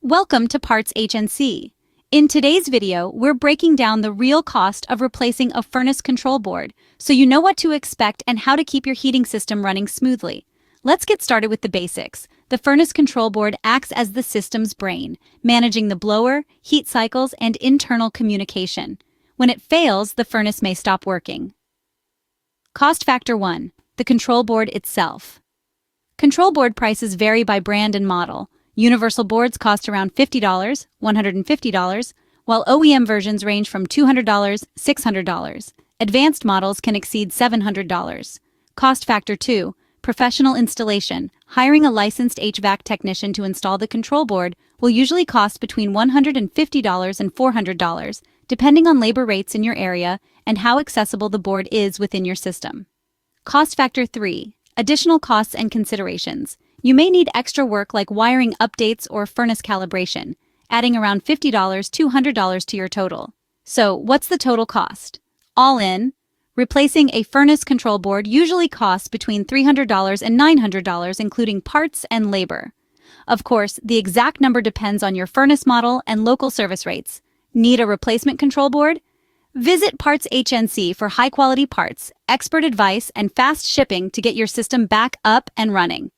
Welcome to PartsHnC. In today's video, we're breaking down the real cost of replacing a furnace control board, so you know what to expect and how to keep your heating system running smoothly. Let's get started with the basics. The furnace control board acts as the system's brain, managing the blower, heat cycles, and internal communication. When it fails, the furnace may stop working. Cost factor 1. The control board itself. Control board prices vary by brand and model. Universal boards cost around $50, $150, while OEM versions range from $200, $600. Advanced models can exceed $700. Cost factor 2. Professional installation. Hiring a licensed HVAC technician to install the control board will usually cost between $150 and $400, depending on labor rates in your area and how accessible the board is within your system. Cost factor 3. Additional costs and considerations. You may need extra work like wiring updates or furnace calibration, adding around $50 to $100 to your total. So, what's the total cost? All in, replacing a furnace control board usually costs between $300 and $900, including parts and labor. Of course, the exact number depends on your furnace model and local service rates. Need a replacement control board? Visit PartsHnC for high-quality parts, expert advice, and fast shipping to get your system back up and running.